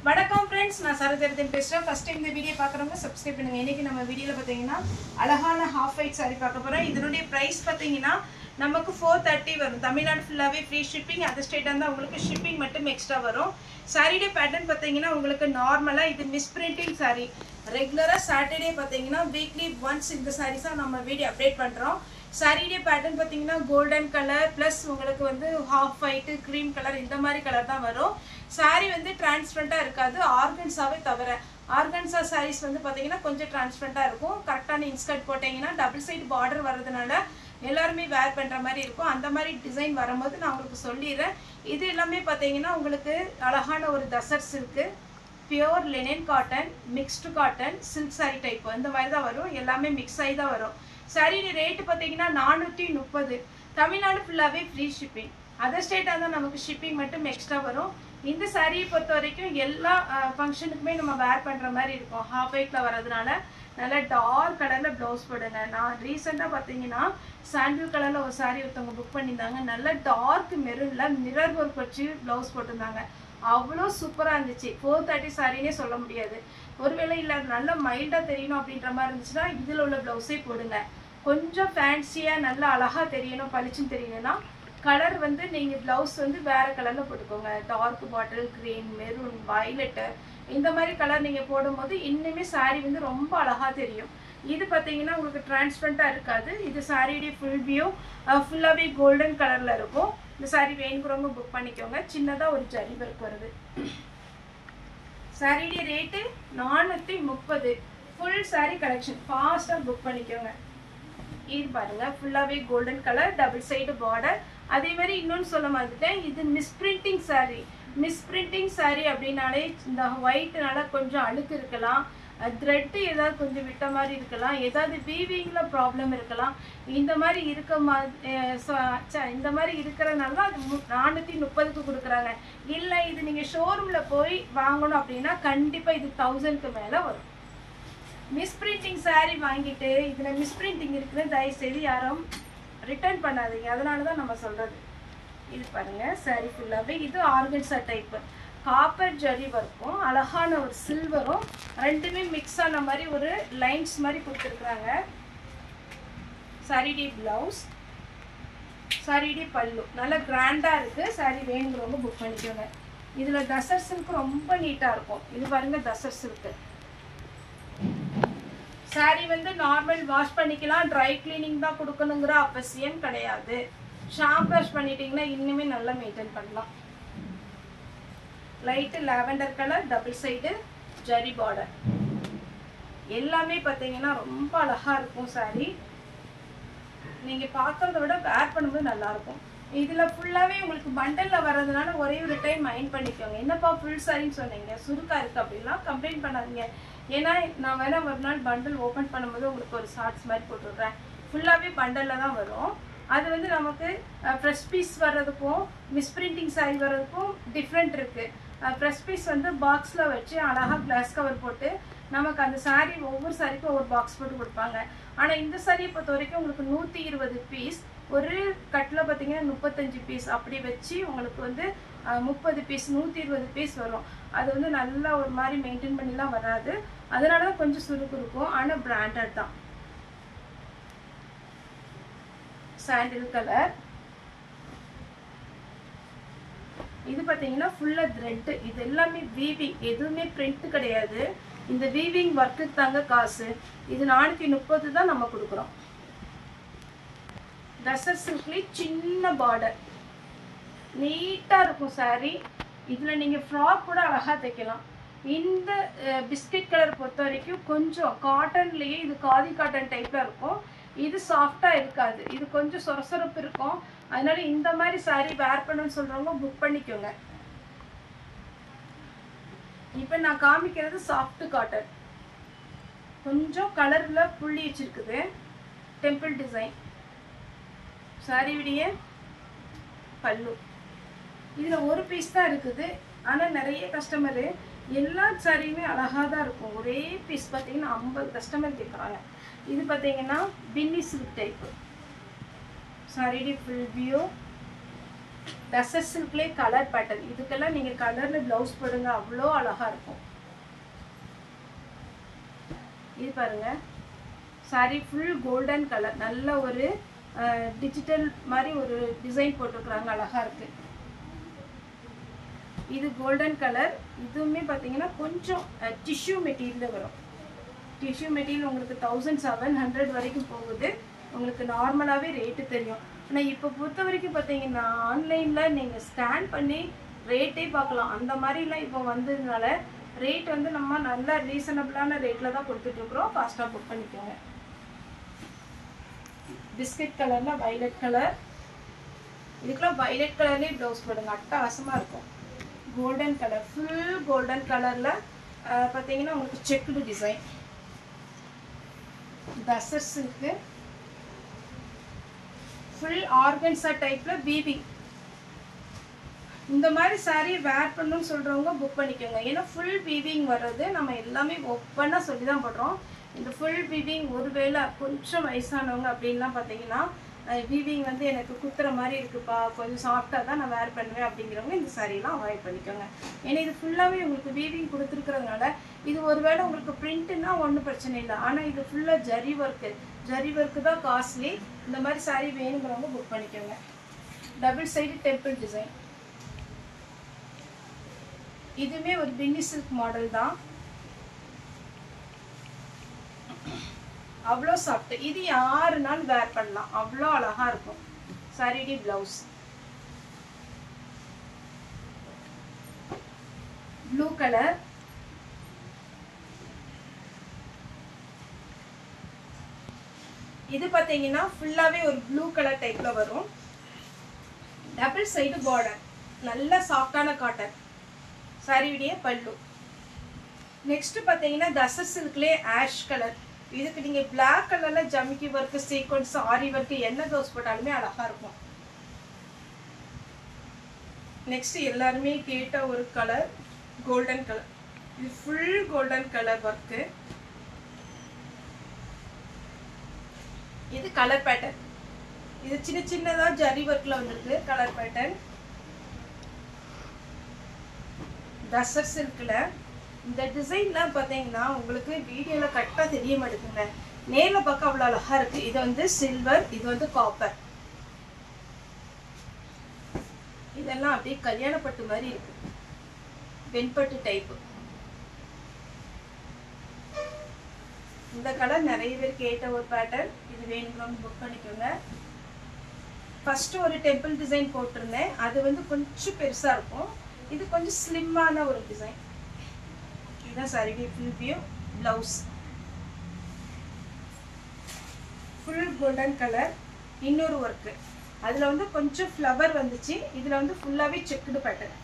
வணக்கம் फ्रेंड्स நான் சரதர்தன் பேசுறேன். ஃபர்ஸ்ட் டைம் இந்த வீடியோ பார்க்குறவங்க சப்ஸ்கிரைப் பண்ணுங்க. இன்னைக்கு நம்ம வீடியோல பாத்தீங்கன்னா அழகான ஹாஃப் ஒயிட் saree பார்க்க போறோம். இதனுடைய பிரைஸ் பாத்தீங்கன்னா நமக்கு 430 வரும். தமிழ்நாடு ஃபுல்லாவே ஃப்ரீ ஷிப்பிங். அதர் ஸ்டேட்டா இருந்தா உங்களுக்கு ஷிப்பிங் மட்டும் எக்ஸ்ட்ரா வரும். சாரியோட பேட்டர்ன் பாத்தீங்கன்னா உங்களுக்கு நார்மலா இது மிஸ் பிரிண்டிங் saree. ரெகுலரா சாட்டர்டே பாத்தீங்கன்னா வீக்லி ஒன்ஸ் இந்த sarees நம்ம வீடியோ அப்டேட் பண்றோம். சாரியோட பேட்டர்ன் பாத்தீங்கன்னா கோல்டன் கலர் பிளஸ் உங்களுக்கு வந்து ஹாஃப் ஒயிட் கிரீம் கலர் இந்த மாதிரி கலர் தான் வரும். சாரி வந்து டிரான்ஸ்பரண்டா இருக்காது, ஆர்கன்ஸாவே தவிர. ஆர்கன்ஸா சாரீஸ் வந்து பாத்தீங்கன்னா கொஞ்சம் டிரான்ஸ்பரண்டா இருக்கும். கரெக்டான இன்ஸ்கர்ட் போட்டீங்கன்னா டபுள் சைடு பார்டர் வரதுனால எல்லாருமே வேர் பண்ற மாதிரி இருக்கும். அந்த மாதிரி டிசைன் வரும்போது நான் உங்களுக்கு சொல்லிடுறேன். இது எல்லாமே பாத்தீங்கன்னா உங்களுக்கு அழகான ஒரு tussar silk, pure linen cotton, mixed cotton, silk sari type இந்த மாதிரி தான் வரும். எல்லாமே மிக்ஸ் ஆகி தான் வரும். சாரியோட ரேட் பாத்தீங்கன்னா 430. தமிழ்நாடு ஃபுல்லாவே ஃப்ரீ ஷிப்பிங். அதர் ஸ்டேட்டா தான் நமக்கு ஷிப்பிங் மட்டும் எக்ஸ்ட்ரா வரும். இந்த சாரியை பொறுத்த வரைக்கும் எல்லா ஃபங்க்ஷனுக்குமே நம்ம வேர் பண்ற மாதிரி இருக்கும். ஹாஃப் ஒயிட்ல வரதுனால நல்லா டார்க் கலர்ல பிளவுஸ் போடுங்க. நான் ரீசெண்டா பாத்தீங்கன்னா சாண்டில் கலர்ல ஒரு சாரி ஒருத்தவங்க புக் பண்ணியிருந்தாங்க. நல்ல டார்க் மெரூன்ல மிரர் ஒர்க் வச்சு பிளவுஸ் போட்டிருந்தாங்க. அவ்வளோ சூப்பரா இருந்துச்சு. 430 சாரினே சொல்ல முடியாது. ஒருவேளை இல்ல நல்ல மைல்டா தெரியணும் அப்படின்ற மாதிரி இருந்துச்சுன்னா இதுல உள்ள பிளவுஸே போடுங்க. கொஞ்சம் ஃபேன்சியா நல்லா அழகா தெரியணும், பளிச்சுன்னு தெரியணும்னா கலர் வந்து நீங்க பிளவுஸ் வந்து வேற கலர்ல போட்டுக்கோங்க. Dark bottle green, maroon, violet இந்த மாதிரி கலர் நீங்க போடும்போது இன்னுமே சாரி வந்து ரொம்ப அழகா தெரியும். இது பாத்தீங்கன்னா உங்களுக்கு டிரான்ஸ்பரண்டா இருக்காது. இது சாரியுடைய ஃபுல் வியூ ஃபுல்லாவே கோல்டன் கலர்ல இருக்கும். இந்த சாரி வேணுங்கிறவங்க புக் பண்ணிக்கோங்க. சின்னதா ஒரு ஜரி ஒர்க் வருது. சாரியுடைய ரேட்டு 430. ஃபுல் சாரி கலெக்ஷன் ஃபாஸ்டா புக் பண்ணிக்கோங்க. இது பாருங்க ஃபுல்லாவே golden colour, double side border. அதே மாதிரி இன்னொன்னு சொல்ல மாட்டேன், இது miss printing sorry. Miss printing sorry அப்படின்னாலே இந்த ஒயிட்னால கொஞ்சம் அழுக்கு இருக்கலாம், த்ரெட் ஏதாவது கொஞ்சம் விட்ட மாதிரி இருக்கலாம், ஏதாவது வீவிங்ல ப்ராப்ளம் இருக்கலாம். இந்த மாதிரி இந்த மாதிரி இருக்கிறதுனால தான் அது 430க்கு கொடுக்குறாங்க. இல்லை இது நீங்க ஷோரூம்ல போய் வாங்கணும் அப்படின்னா கண்டிப்பா இது 1000க்கு மேல வரும். மிஸ் பிரிண்டிங் சாரி வாங்கிட்டு இதுல மிஸ் பிரிண்டிங் இருக்குன்னு தயவு செய்து யாரும் ரிட்டர்ன் பண்ணாதீங்க. அதனால தான் நம்ம சொல்றது. இது பாருங்க சாரி ஃபுல்லாவே இது ஆர்கன்ஸா டைப், காப்பர் ஜரி வர்க்கும், அழகான ஒரு சில்வரும் ரெண்டுமே மிக்ஸ் ஆன மாதிரி ஒரு லைன்ஸ் மாதிரி கொடுத்துருக்குறாங்க. சாரிடி பிளவுஸ், சாரிடி பல்லு நல்லா கிராண்டா இருக்கு. சாரி வேணுங்கிறவங்க புக் பண்ணிக்கோங்க. இதுல தசர் சில்க் ரொம்ப நீட்டா இருக்கும். இது பாருங்க தசர் சில்க். சாரி வந்து நார்மல் வாஷ் பண்ணிக்கலாம், ட்ரை கிளீனிங் தான் கொடுக்கணுங்கிற அவசியம் கிடையாது. ஷாம்பு வாஷ் பண்ணிட்டீங்கன்னா இன்னுமே நல்லா மெயின்டைன் பண்ணலாம். Light lavender colour, double side zari border. எல்லாமே பார்த்தீங்கன்னா ரொம்ப அழகா இருக்கும். சாரி நீங்க பார்க்கறத விட வேர் பண்ணும்போது நல்லா இருக்கும். இதுல ஃபுல்லாவே உங்களுக்கு பண்டல்ல வர்றதுனால ஒரே ஒரு டைம் மைண்ட் பண்ணிக்கோங்க. என்னப்பா ஃபுல் சாரின்னு சொன்னீங்க, சுருக்கா இருக்கு அப்படின்னா கம்ப்ளைண்ட் பண்ணாதீங்க. ஏன்னா நான் வேணா ஒரு நாள் பண்டல் ஓப்பன் பண்ணும்போது உங்களுக்கு ஒரு ஷார்ட்ஸ் மாதிரி போட்டுடுறேன். ஃபுல்லாவே பண்டல்ல தான் வரும். அது வந்து நமக்கு ஃப்ரெஷ் பீஸ் வர்றதுக்கும் மிஸ் பிரிண்டிங் சாரி வர்றதுக்கும் டிஃப்ரெண்ட் இருக்கு. ஃப்ரெஷ் பீஸ் வந்து பாக்ஸ்ல வச்சு அழகா கிளாஸ் கவர் போட்டு நமக்கு அந்த சாரி ஒவ்வொரு சாரிக்கும் ஒவ்வொரு பாக்ஸ் போட்டு கொடுப்பாங்க. ஆனா இந்த சாரியை பொறுத்த வரைக்கும் உங்களுக்கு 120 பீஸ், ஒரு கட்டில் பார்த்தீங்கன்னா 35 பீஸ் அப்படி வச்சு உங்களுக்கு வந்து 30 பீஸ் 120 பீஸ் வரும். அது வந்து நல்லா ஒரு மாதிரி மெயின்டைன் பண்ணிலாம் வராது. அதனால தான் கொஞ்சம் சுருக்கு இருக்கும். ஆனா பிராண்டட் தான். சாண்டில் கலர். இது பார்த்தீங்கன்னா ஃபுல்லா த்ரெட். இது எல்லாமே வீவிங், எதுவுமே பிரிண்ட் கிடையாது. இந்த வீவிங் ஒர்க்குக்கு தாங்க காசு. இது 430 தான் நம்ம கொடுக்குறோம். தசர் சில்க்லி சின்ன பார்டர் நீட்டா இருக்கும் சாரி. இதுல நீங்க ஃப்ராக் கூட அழகா தைக்கலாம். இந்த பிஸ்கட் கலர் பொறுத்த வரைக்கும் கொஞ்சம் காட்டன்லயே இது காதி காட்டன் டைப்ல இருக்கும். இது சாஃப்டா இருக்காது, இது கொஞ்சம் சொரசொரப்பு இருக்கும். அதனால இந்த மாதிரி சாரி வேர் பண்ணணும்னு சொல்றவங்க புக் பண்ணிக்கோங்க. இப்ப நான் காமிக்கிறது சாஃப்ட் காட்டன், கொஞ்சம் கலர்ல புள்ளி வச்சிருக்குது, டெம்பிள் டிசைன். சாரி விடிய பல்லு. இதுல ஒரு பீஸ் தான் இருக்குது. ஆனா நிறைய கஸ்டமர் எல்லா சாரியுமே அழகா தான் இருக்கும். ஒரே பீஸ் பார்த்தீங்கன்னா 50 கஸ்டமர் கேட்குறாங்க. இது பார்த்தீங்கன்னா பின்னி சில்க் டைப். சாரிடி ஃபுல் வியூ டசர் சில்க்லே கலர் பேட்டர்ன். இதுக்கெல்லாம் நீங்க கலர்ல பிளவுஸ் போடுங்க, அவ்வளோ அழகா இருக்கும். இது பாருங்க, சாரி ஃபுல் கோல்டன் கலர், நல்ல ஒரு டிஜிட்டல் மாதிரி ஒரு டிசைன் போட்டிருக்கிறாங்க, அழகா இருக்கு. இது கோல்டன் கலர். இதுவுமே பார்த்தீங்கன்னா கொஞ்சம் டிஷ்யூ மெட்டீரியல் வரும். டிஷ்யூ மெட்டீரியல் உங்களுக்கு 1700 வரைக்கும் போகுது. உங்களுக்கு நார்மலாகவே ரேட்டு தெரியும். ஆனால் இப்போ பொறுத்த வரைக்கும் பார்த்தீங்கன்னா ஆன்லைனில் நீங்கள் ஸ்கேன் பண்ணி ரேட்டே பார்க்கலாம். அந்த மாதிரிலாம் இப்போ வந்ததுனால ரேட் வந்து நம்ம நல்ல ரீசனபிளான ரேட்டில் தான் கொடுத்துட்ருக்குறோம். ஃபாஸ்ட்டாக புக் பண்ணிக்கோங்க. பிஸ்கட் கலரில் வைலட் கலர். இதுக்கெல்லாம் வைலட் கலர்லேயே ப்ளவுஸ் போடுங்க, அட்டகாசமாக இருக்கும். கோல்டன் கலர், ஃபுல் கோல்டன் கலரில் பார்த்தீங்கன்னா உங்களுக்கு checked design. Tussar silk full organza டைப்பில் வீவிங். இந்த மாதிரி சாரீ வேர் பண்ணணும்னு சொல்கிறவங்க புக் பண்ணிக்கோங்க. ஏன்னா ஃபுல் வீவிங் வர்றது நம்ம எல்லாமே ஒப்பனாக சொல்லி தான் போடுறோம். இந்த ஃபுல் வீவிங் ஒருவேளை கொஞ்சம் வயசானவங்க அப்படின்லாம் பார்த்தீங்கன்னா வீவிங் வந்து எனக்கு குத்துற மாதிரி இருக்குப்பா, கொஞ்சம் சாஃப்டாக தான் நான் வேர் பண்ணுவேன் அப்படிங்கிறவங்க இந்த சாரீலாம் அவாய்ட் பண்ணிக்கோங்க. ஏன்னா இது ஃபுல்லாகவே உங்களுக்கு வீவிங் கொடுத்துருக்குறதுனால இது ஒருவேளை உங்களுக்கு பிரிண்ட்டுன்னா ஒன்றும் பிரச்சனை இல்லை. ஆனால் இது ஃபுல்லாக ஜரி ஒர்க்கு, ஜரி ஒர்க்கு தான் காஸ்ட்லி. இந்த மாதிரி சாரீ வேணுங்கிறவங்க புக் பண்ணிக்கோங்க. Double side temple design. இதுவுமே ஒரு பின்னி சில்க் மாடல் தான், அவ்வளோ சாஃப்ட். இது யாருனாலும் வேர் பண்ணலாம், அவ்வளோ அழகா இருக்கும். சாரிடி பிளவுஸ் ப்ளூ கலர். இது பார்த்தீங்கன்னா ஃபுல்லாகவே ஒரு ப்ளூ கலர் டைப்பில் வரும். டபுள் சைடு பார்டர், நல்ல சாஃப்டான காட்டன். சாரியுடைய பல்லு. நெக்ஸ்ட் பார்த்தீங்கன்னா டசர் சில்க்லேயே ஆஷ் கலர். இதுக்கு நீங்கள் பிளாக் கலரில் ஜமிக்கி ஒர்க்கு, சீக்வன்ஸ், ஆரி ஒர்க்கு என்ன ப்ளவுஸ் போட்டாலுமே அழகாக இருக்கும். நெக்ஸ்ட் எல்லாருமே கேட்ட ஒரு கலர் கோல்டன் கலர். இது ஃபுல் கோல்டன் கலர் ஒர்க்கு. இது கலர் பேட்டர்ன். இது சின்ன சின்னதாக ஜரி ஒர்க்கில் வந்திருக்கு கலர் பேட்டர்ன். டசர் சில்கில் இந்த டிசைன்லாம் பார்த்தீங்கன்னா உங்களுக்கு வீடியோவில் கரெக்டாக தெரிய மாட்டேங்குங்க, நேரில் பார்க்க அவ்வளோ அழகாக இருக்குது. இது வந்து சில்வர், இது வந்து காப்பர். இதெல்லாம் அப்படியே கல்யாணப்பட்டு மாதிரி இருக்கு, வெண்பட்டு டைப்பு. இந்த கலர் நிறைய பேர் கேட்ட ஒரு பேட்டர்ன். இது வேணுங்கிறவங்க புக் பண்ணிக்கோங்க. ஃபஸ்ட்டு ஒரு டெம்பிள் டிசைன் போட்டிருந்தேன், அது வந்து கொஞ்சம் பெருசாக இருக்கும். இது கொஞ்சம் ஸ்லிம்மான ஒரு டிசைன். இதுதான் சாரியுடைய full view. Blouse full golden colour, இன்னொரு ஒர்க்கு. அதில் வந்து கொஞ்சம் ஃப்ளவர் வந்துச்சு, இதில் வந்து ஃபுல்லாகவே செக்குடு பேட்டர்ன்.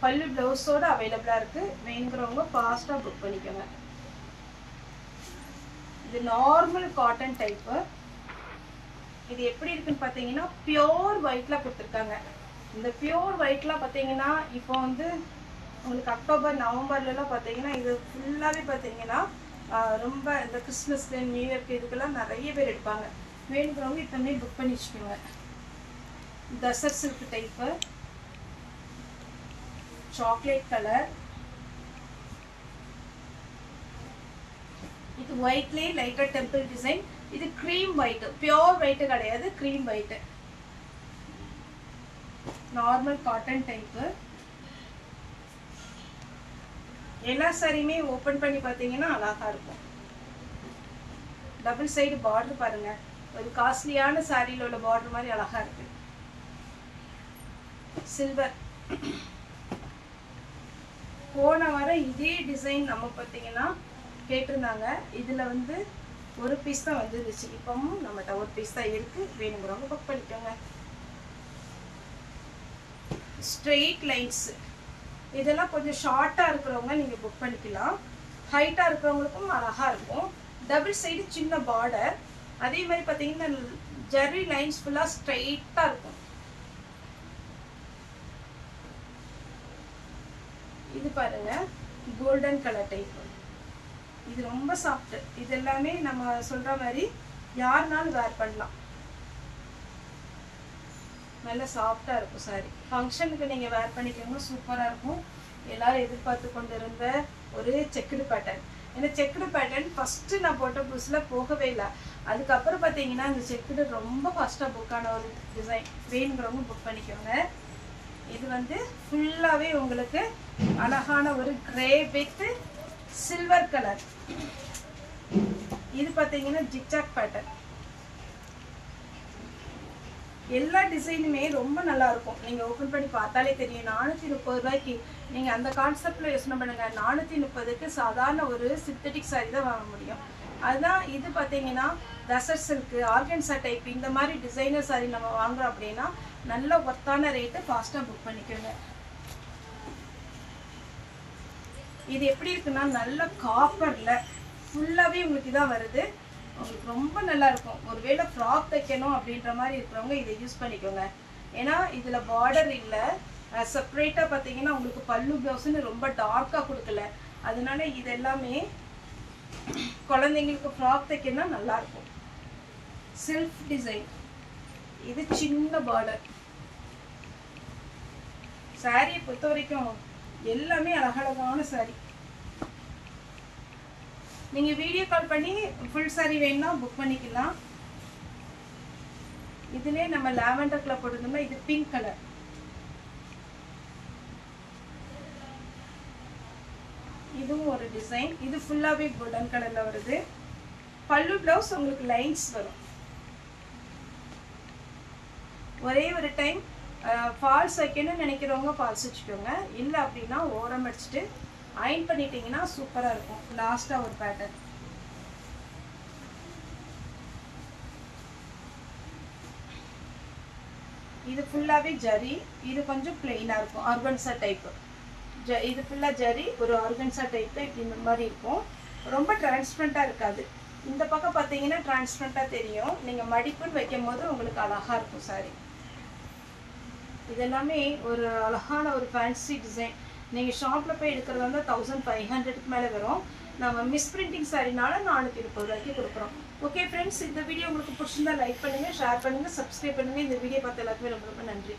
பல்லு ப்ளவுஸோடு அவைலபிளாக இருக்குது. வேணுங்கிறவங்க ஃபாஸ்ட்டாக புக் பண்ணிக்கோங்க. இது நார்மல் காட்டன் டைப்பு. இது எப்படி இருக்குன்னு பார்த்தீங்கன்னா பியோர் ஒயிட்டில் கொடுத்துருக்காங்க. இந்த பியோர் ஒயிட்லாம் பார்த்தீங்கன்னா இப்போ வந்து உங்களுக்கு அக்டோபர் நவம்பர்லாம் பார்த்தீங்கன்னா இது ஃபுல்லாகவே பார்த்தீங்கன்னா ரொம்ப இந்த கிறிஸ்மஸ்க்கு, நியூ இயர்க்கு இதுக்கெல்லாம் நிறைய பேர் எடுப்பாங்க. வேணுங்கிறவங்க இப்போமே புக் பண்ணி வச்சுக்கோங்க. Tussar silk type, chocolate colour. இது ஒயிட்லேயே லைட்டாக டெம்பிள் டிசைன். இது க்ரீம் ஒயிட், பியோர் ஒயிட்டு கிடையாது, cream white. Normal cotton type. எல்லா சாரியுமே ஓப்பன் பண்ணி பார்த்தீங்கன்னா அழகாக இருக்கும். டபுள் சைடு பார்டர் பாருங்க, ஒரு காஸ்ட்லியான சாரியில் உள்ள பார்டர் மாதிரி அழகாக இருக்கு. சில்வர். போன வாரம் இதே டிசைன் நம்ம பார்த்தீங்கன்னா கேட்டிருந்தாங்க. இதில் வந்து ஒரு பீஸ் தான் வந்துருச்சு. இப்பவும் நம்மகிட்ட ஒரு பீஸ் தான் இருக்குது. வேணுங்கிறவங்க புக் பண்ணிக்கோங்க. Straight lines. இதெல்லாம் கொஞ்சம் ஷார்ட்டாக இருக்கிறவங்க நீங்கள் புக் பண்ணிக்கலாம். ஹைட்டாக இருக்கிறவங்களுக்கும் அழகாக இருக்கும். டபுள் சைடு சின்ன பார்டர். அதே மாதிரி பார்த்தீங்கன்னா ஜெர்ரி லைன்ஸ் ஃபுல்லாக ஸ்ட்ரெயிட்டாக இருக்கும். இது பாருங்க, கோல்டன் கலர் டைப். இது ரொம்ப சாஃப்ட். இது எல்லாமே நம்ம சொல்கிற மாதிரி யாருனாலும் வேர் பண்ணலாம். நல்ல சாஃப்டாக இருக்கும் சாரி. ஃபங்க்ஷனுக்கு நீங்கள் வேர் பண்ணிக்கோங்க, சூப்பராக இருக்கும். எல்லாரும் எதிர்பார்த்து கொண்டு இருந்த ஒரு செக்குடு பேட்டர்ன். ஏன்னா செக்குடு பேட்டர்ன் ஃபஸ்ட்டு நான் போட்ட புதுசில் போகவே இல்லை. அதுக்கப்புறம் பார்த்தீங்கன்னா இந்த செக்குடு ரொம்ப ஃபாஸ்ட்டாக புக்கான ஒரு டிசைன். வேணுங்கிறவங்க புக் பண்ணிக்கோங்க. இது வந்து ஃபுல்லாகவே உங்களுக்கு அழகான ஒரு கிரே வித் சில்வர் கலர். இது பார்த்தீங்கன்னா ஜிக்ஜாக் பேட்டர்ன். எல்லா டிசைனுமே ரொம்ப நல்லா இருக்கும். நீங்கள் ஓப்பன் பண்ணி பார்த்தாலே தெரியும். 430 ரூபாய்க்கு நீங்கள் அந்த கான்செப்டில் யோசனை பண்ணுங்கள். 430க்கு சாதாரண ஒரு சிந்தட்டிக் சாரி தான் வாங்க முடியும். அதுதான் இது பார்த்தீங்கன்னா டசர் சில்க்கு, ஆர்கன்சா டைப் இந்த மாதிரி டிசைனர் சாரி நம்ம வாங்குறோம் அப்படின்னா நல்ல ஒர்த்தான ரேட்டு, ஃபாஸ்ட்டாக புக் பண்ணிக்கோங்க. இது எப்படி இருக்குன்னா நல்ல காப்பரில் ஃபுல்லாகவே உங்களுக்கு இதாக வருது. உங்களுக்கு ரொம்ப நல்லா இருக்கும். ஒருவேளை ஃப்ராக் தைக்கணும் அப்படின்ற மாதிரி இருக்கிறவங்க இதை யூஸ் பண்ணிக்கோங்க. ஏன்னா இதில் பார்டர் இல்லை, செப்பரேட்டாக பார்த்தீங்கன்னா உங்களுக்கு பல்லு ப்ளவுஸ்ன்னு ரொம்ப டார்க்காக கொடுக்கல. அதனால இது எல்லாமே குழந்தைங்களுக்கு ஃப்ராக் தைக்கணும்னா நல்லாயிருக்கும். Self design. இது சின்ன பார்டர். சாரியை பொறுத்த வரைக்கும் எல்லாமே அழகழகான சாரி. நீங்கள் வீடியோ கால் பண்ணி ஃபுல் சாரி வேணும்னா புக் பண்ணிக்கலாம். இதுலேயே நம்ம லாவெண்டர் கலர் போட்டுருந்தோம்னா இது பிங்க் கலர். இதுவும் ஒரு டிசைன். இது ஃபுல்லாகவே கோல்டன் கலரில் வருது. பல்லு ப்ளவுஸ் உங்களுக்கு லைன்ஸ் வரும். ஒரே ஒரு டைம் ஃபால்ஸ் வைக்கணும்னு நினைக்கிறவங்க ஃபால்ஸ் வச்சுக்கோங்க. இல்லை அப்படின்னா ஓரம் அடிச்சுட்டு அயன் பண்ணிட்டீங்கன்னா சூப்பராக இருக்கும். லாஸ்ட்டாக ஒரு பேட்டர்ன். இது ஃபுல்லாகவே ஜரி. இது கொஞ்சம் பிளெயினாக இருக்கும், ஆர்கன்சா டைப்பு. இது ஃபுல்லாக ஜரி, ஒரு ஆர்கன்சா டைப்பு. இப்படி இந்த மாதிரி இருக்கும். ரொம்ப டிரான்ஸ்பரண்ட்டாக இருக்காது. இந்த பக்கம் பார்த்தீங்கன்னா டிரான்ஸ்பரண்ட்டாக தெரியும். நீங்கள் மடிப்புன்னு வைக்கும் போது உங்களுக்கு அழகாக இருக்கும் சாரி. இதெல்லாமே ஒரு அழகான ஒரு ஃபேன்சி டிசைன். நீங்கள் ஷாப்பில் போய் எடுக்கிறதா இருந்தால் 1500க்கு மேலே வரும். நம்ம மிஸ் பிரிண்டிங் சாரினால 430 ரூபாய்க்கு கொடுக்குறோம். ஓகே ஃப்ரெண்ட்ஸ், இந்த வீடியோ உங்களுக்கு பிடிச்சிருந்தா லைக் பண்ணுங்கள், ஷேர் பண்ணுங்கள், சப்ஸ்கிரைப் பண்ணுங்கள். இந்த வீடியோ பார்த்த எல்லாருக்குமே ரொம்ப ரொம்ப நன்றி.